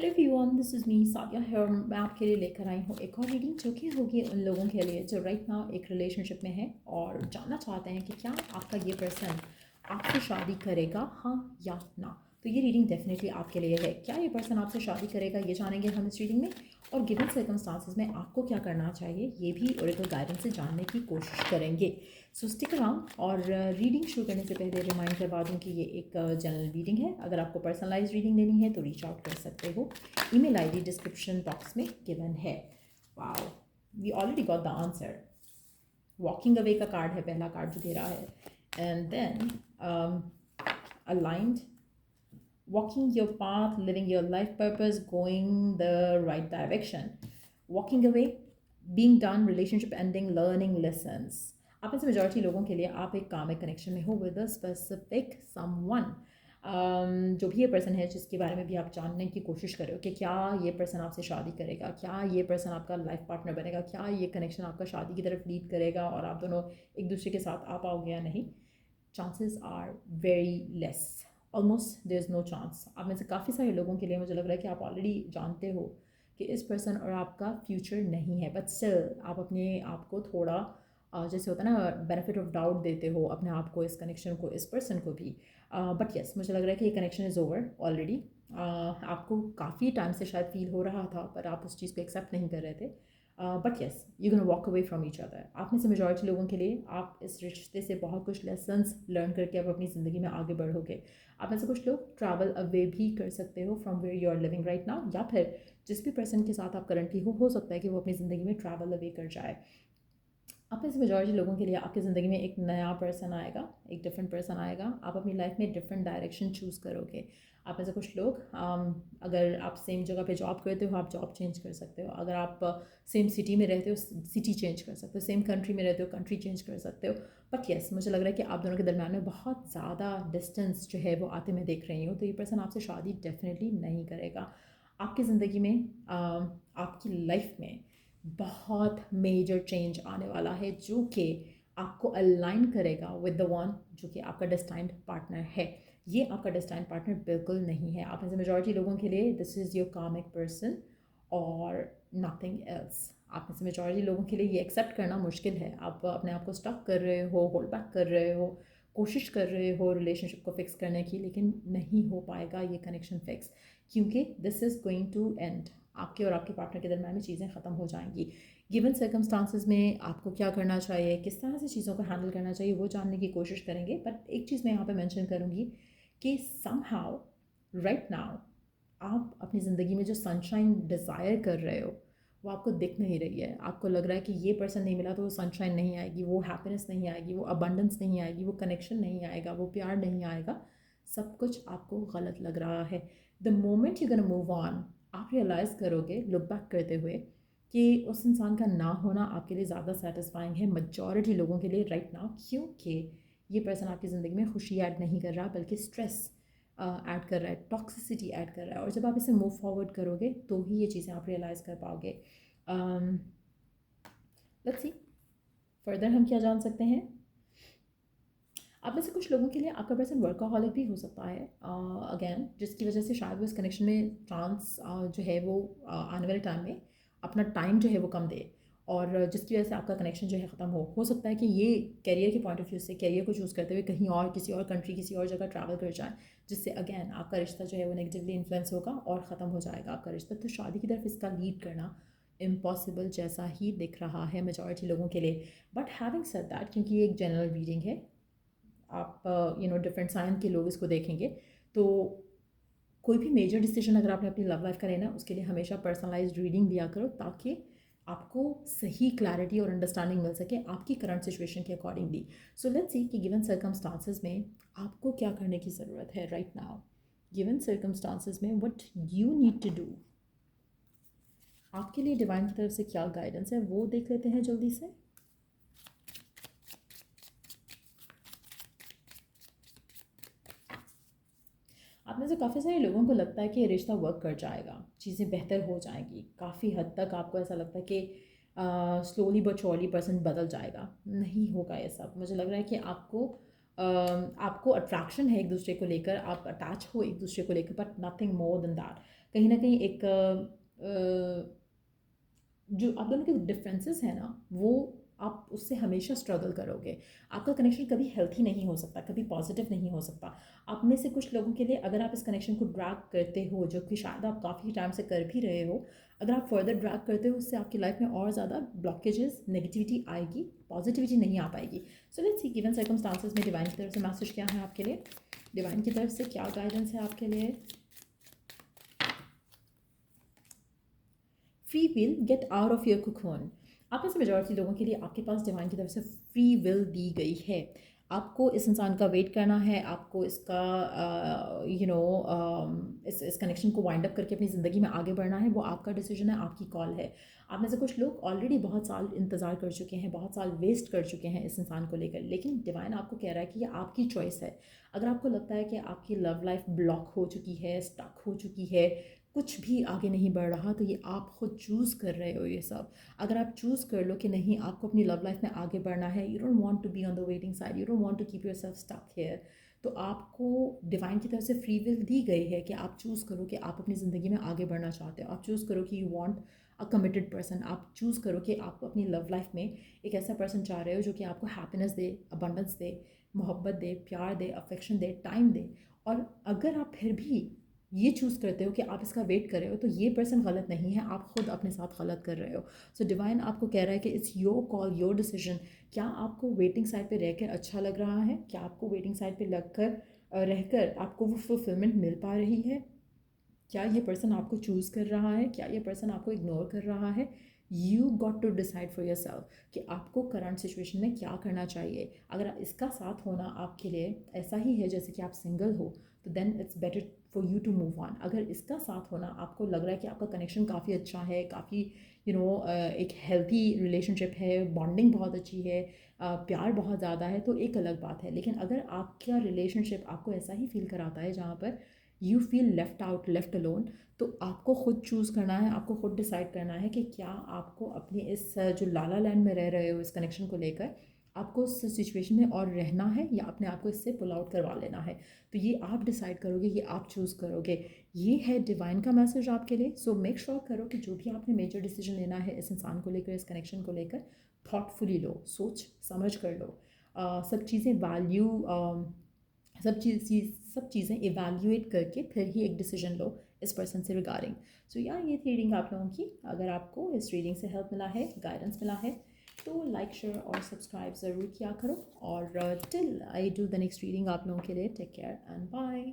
Hello everyone, this is me Sadia here. मैं आपके लिए लेकर आई हूँ एक और रीडिंग जो कि होगी उन लोगों के लिए जो राइट नाउ एक रिलेशनशिप में है और जानना चाहते हैं कि क्या आपका ये पर्सन आपसे शादी करेगा, हाँ या ना। तो ये रीडिंग डेफिनेटली आपके लिए है। क्या ये पर्सन आपसे शादी करेगा, ये जानेंगे हम इस रीडिंग में। और गिवन सर्कमस्टांसिस में आपको क्या करना चाहिए, ये भी ओरेकल गाइडेंस से जानने की कोशिश करेंगे। सो स्टिक अराउंड। और रीडिंग शुरू करने से पहले रिमाइंड करवा दूँ कि ये एक जनरल रीडिंग है। अगर आपको पर्सनलाइज रीडिंग लेनी है तो रीच आउट कर सकते हो। ईमेल आईडी डिस्क्रिप्शन बॉक्स में गिवन है। Wow, we already got the answer. Walking away का कार्ड है पहला कार्ड जो दे रहा है, and then aligned, walking your path, living your life purpose, going the right direction. Walking away, being done, relationship ending, learning lessons. आप में से मेजॉरिटी लोगों के लिए आप एक कामिक कनेक्शन में हो विद अ स्पेसिफिक समवन। जो भी ये पर्सन है जिसके बारे में भी आप जानने की कोशिश कर रहे हो कि क्या ये पर्सन आपसे शादी करेगा, क्या ये पर्सन आपका लाइफ पार्टनर बनेगा, क्या ये कनेक्शन आपका शादी की तरफ लीड करेगा और आप दोनों एक दूसरे के साथ आ पाओगे या नहीं। Chances are very less, almost there is no chance. आप में से काफ़ी सारे लोगों के लिए मुझे लग रहा है कि आप ऑलरेडी जानते हो कि इस पर्सन और आपका फ्यूचर नहीं है, बट स्टिल आप अपने आप को थोड़ा जैसे होता है ना, बेनिफिट ऑफ डाउट देते हो अपने आप को, इस कनेक्शन को, इस पर्सन को भी। बट येस, मुझे लग रहा है कि ये कनेक्शन इज़ ओवर ऑलरेडी। आपको काफ़ी टाइम से शायद फील हो रहा था पर आप उस चीज़ को एक्सेप्ट नहीं कर रहे थे। But yes, you can walk away from each other. आप में से मेजॉरिटी लोगों के लिए आप इस रिश्ते से बहुत कुछ लेसन्स लर्न करके आप अपनी ज़िंदगी में आगे बढ़ोगे। आप में से कुछ लोग ट्रैवल अवे भी कर सकते हो from where you are living right now, या फिर जिस भी पर्सन के साथ आप करंटली हो सकता है कि वो अपनी ज़िंदगी में ट्रैवल अवे कर जाए। आप में से मेजॉरिटी लोगों के लिए आपकी ज़िंदगी में एक नया पर्सन आएगा, एक डिफरेंट पर्सन आएगा। आप अपनी लाइफ में डिफरेंट डायरेक्शन चूज़ करोगे। आप में से कुछ लोग अगर आप सेम जगह पे जॉब करते हो आप जॉब चेंज कर सकते हो। अगर आप सेम सिटी में रहते हो सिटी चेंज कर सकते हो। सेम कंट्री में रहते हो कंट्री चेंज कर सकते हो। बट येस, मुझे लग रहा है कि आप दोनों के दरम्यान में बहुत ज़्यादा डिस्टेंस जो है वो आते मैं देख रही हूँ। तो ये पर्सन आपसे शादी डेफिनेटली नहीं करेगा। आपकी ज़िंदगी में आपकी लाइफ में बहुत मेजर चेंज आने वाला है जो कि आपको अलाइन करेगा विद द वन जो कि आपका डेस्टाइन्ड पार्टनर है। ये आपका डेस्टाइन्ड पार्टनर बिल्कुल नहीं है। आप में से मेजॉरिटी लोगों के लिए this is your comic person और नथिंग एल्स। आप में से मेजॉरिटी लोगों के लिए ये एक्सेप्ट करना मुश्किल है। आप अपने आप को स्टक कर रहे हो, होल्ड बैक कर रहे हो, कोशिश कर रहे हो रिलेशनशिप को फिक्स करने की, लेकिन नहीं हो पाएगा ये कनेक्शन फिक्स क्योंकि this is going to end. आपके और आपके पार्टनर के दरम्यान में चीज़ें ख़त्म हो जाएंगी। गिवन सर्कमस्टांसिस में आपको क्या करना चाहिए, किस तरह से चीज़ों को हैंडल करना चाहिए, वो जानने की कोशिश करेंगे। बट एक चीज़ मैं यहाँ पे मेंशन करूँगी कि समहाउ राइट नाउ आप अपनी ज़िंदगी में जो सनशाइन डिज़ायर कर रहे हो वो आपको दिख नहीं रही है। आपको लग रहा है कि ये पर्सन नहीं मिला तो वो सनशाइन नहीं आएगी, वो हैप्पीनेस नहीं आएगी, वो अबंडेंस नहीं आएगी, वो कनेक्शन नहीं आएगा, वो प्यार नहीं आएगा। सब कुछ आपको गलत लग रहा है। The moment you gonna move on, आप रियलाइज़ करोगे लुक बैक करते हुए कि उस इंसान का ना होना आपके लिए ज़्यादा सेटिस्फाइंग है मेजॉरिटी लोगों के लिए राइट नाउ, क्योंकि ये पर्सन आपकी ज़िंदगी में खुशी ऐड नहीं कर रहा बल्कि स्ट्रेस ऐड कर रहा है, टॉक्सिसिटी ऐड कर रहा है। और जब आप इसे मूव फॉरवर्ड करोगे तो ही ये चीज़ें आप रियलाइज़ कर पाओगे। लेट्स सी फर्दर हम क्या जान सकते हैं। आप में से कुछ लोगों के लिए आपका पर्सन वर्कaholic भी हो सकता है अगेन, जिसकी वजह से शायद वो इस कनेक्शन में चांस जो है वो आने वाले टाइम में अपना टाइम जो है वो कम दे और जिसकी वजह से आपका कनेक्शन जो है ख़त्म हो सकता है कि ये करियर के पॉइंट ऑफ व्यू से करियर को चूज़ करते हुए कहीं और किसी और कंट्री किसी और जगह ट्रैवल कर जाए, जिससे अगेन आपका रिश्ता जो है वो नेगेटिवली इन्फ्लुएंस होगा और ख़त्म हो जाएगा आपका रिश्ता। तो शादी की तरफ इसका लीड करना इम्पॉसिबल जैसा ही दिख रहा है मेजॉरिटी लोगों के लिए। बट हैविंग सेड दैट, क्योंकि ये एक जनरल रीडिंग है, आप डिफरेंट साइन के लोग इसको देखेंगे, तो कोई भी मेजर डिसीजन अगर आपने अपनी लव लाइफ का लेना है उसके लिए हमेशा पर्सनलाइज्ड रीडिंग लिया करो ताकि आपको सही क्लैरिटी और अंडरस्टैंडिंग मिल सके आपकी करंट सिचुएशन के अकॉर्डिंगली। सो लेट्स सी कि गिवन सर्कमस्टांसेस में आपको क्या करने की ज़रूरत है राइट नाउ। गिवन सर्कमस्टांसेस में what you need to do, आपके लिए डिवाइन की तरफ से क्या गाइडेंस है वो देख लेते हैं जल्दी से। आप में से काफ़ी सारे लोगों को लगता है कि ये रिश्ता वर्क कर जाएगा, चीज़ें बेहतर हो जाएंगी, काफ़ी हद तक आपको ऐसा लगता है कि स्लोली बट श्योरली पर्सन बदल जाएगा। नहीं होगा ये सब। मुझे लग रहा है कि आपको अट्रैक्शन है एक दूसरे को लेकर, आप अटैच हो एक दूसरे को लेकर, but nothing more than that. कहीं ना कहीं एक जो आप दोनों के डिफरेंसेस हैं ना, वो आप उससे हमेशा स्ट्रगल करोगे। आपका कनेक्शन कभी हेल्थी नहीं हो सकता, कभी पॉजिटिव नहीं हो सकता। आप में से कुछ लोगों के लिए अगर आप इस कनेक्शन को ड्रैग करते हो, जो कि शायद आप काफ़ी टाइम से कर भी रहे हो, अगर आप फर्दर ड्रैग करते हो, उससे आपकी लाइफ में और ज़्यादा ब्लॉकेजेस, नेगेटिविटी आएगी, पॉजिटिविटी नहीं आ पाएगी। So let's see given circumstances में डिवाइन की तरफ से मैसेज क्या है आपके लिए, डिवाइन की तरफ से क्या गाइडेंस है आपके लिए। Free will, get out of your cocoon. आप में से मेजॉरिटी लोगों के लिए आपके पास डिवाइन की तरफ से फ्री विल दी गई है। आपको इस इंसान का वेट करना है, आपको इसका इस कनेक्शन को वाइंड अप करके अपनी ज़िंदगी में आगे बढ़ना है। वो आपका डिसीजन है, आपकी कॉल है। आप में से कुछ लोग ऑलरेडी बहुत साल इंतज़ार कर चुके हैं, बहुत साल वेस्ट कर चुके हैं इस इंसान को लेकर, लेकिन डिवाइन आपको कह रहा है कि ये आपकी चॉइस है। अगर आपको लगता है कि आपकी लव लाइफ ब्लॉक हो चुकी है, स्टक हो चुकी है, कुछ भी आगे नहीं बढ़ रहा, तो ये आप खुद चूज़ कर रहे हो ये सब। अगर आप चूज़ कर लो कि नहीं, आपको अपनी लव लाइफ में आगे बढ़ना है, you don't want to be on the waiting side, you don't want to keep yourself stuck here, तो आपको डिवाइन की तरफ से फ्री विल दी गई है कि आप चूज़ करो कि आप अपनी ज़िंदगी में आगे बढ़ना चाहते हो। आप चूज़ करो कि you want a committed person. आप चूज़ करो कि आप अपनी लव लाइफ में एक ऐसा पर्सन चाह रहे हो जो कि आपको हैप्पीनेस दे, अबंडेंस दे, मोहब्बत दे, प्यार दे, अफेक्शन दे, टाइम दे। और अगर आप फिर भी ये चूज़ करते हो कि आप इसका वेट कर रहे हो, तो ये पर्सन गलत नहीं है, आप खुद अपने साथ गलत कर रहे हो। सो डिवाइन आपको कह रहा है कि it's your call, your decision. क्या आपको वेटिंग साइड पे रहकर अच्छा लग रहा है? क्या आपको वेटिंग साइड पे रहकर आपको वो फुलफिलमेंट मिल पा रही है? क्या ये पर्सन आपको चूज़ कर रहा है? क्या ये पर्सन आपको इग्नोर कर रहा है? You got to decide for your self कि आपको करंट सिचुएशन में क्या करना चाहिए। अगर इसका साथ होना आपके लिए ऐसा ही है जैसे कि आप सिंगल हो, तो then it's better for you to move on. अगर इसका साथ होना आपको लग रहा है कि आपका कनेक्शन काफ़ी अच्छा है, काफ़ी एक हेल्थी रिलेशनशिप है, बॉन्डिंग बहुत अच्छी है, प्यार बहुत ज़्यादा है, तो एक अलग बात है। लेकिन अगर आपका रिलेशनशिप आपको ऐसा ही फील कराता है जहाँ पर you feel left out, left alone, तो आपको खुद चूज़ करना है, आपको खुद डिसाइड करना है कि क्या आपको अपनी इस जो लाला लैंड में रह रहे हो इस कनेक्शन को लेकर, आपको उस सिचुएशन में और रहना है या अपने आप को इससे पुल आउट करवा लेना है। तो ये आप डिसाइड करोगे, ये आप चूज़ करोगे। ये है डिवाइन का मैसेज आपके लिए। सो मेक श्योर करो कि जो भी आपने मेजर डिसीजन लेना है इस इंसान को लेकर, इस कनेक्शन को लेकर, थॉटफुली लो, सोच समझ कर लो। सब चीज़ें सब चीज़ें इवैल्यूएट करके फिर ही एक डिसीजन लो इस पर्सन से रिगार्डिंग। सो या ये थी रीडिंग आप लोगों की। अगर आपको इस रीडिंग से हेल्प मिला है, गाइडेंस मिला है, तो लाइक, शेयर और सब्सक्राइब ज़रूर किया करो। और till I do the next reading आप लोगों के लिए, टेक केयर एंड बाय।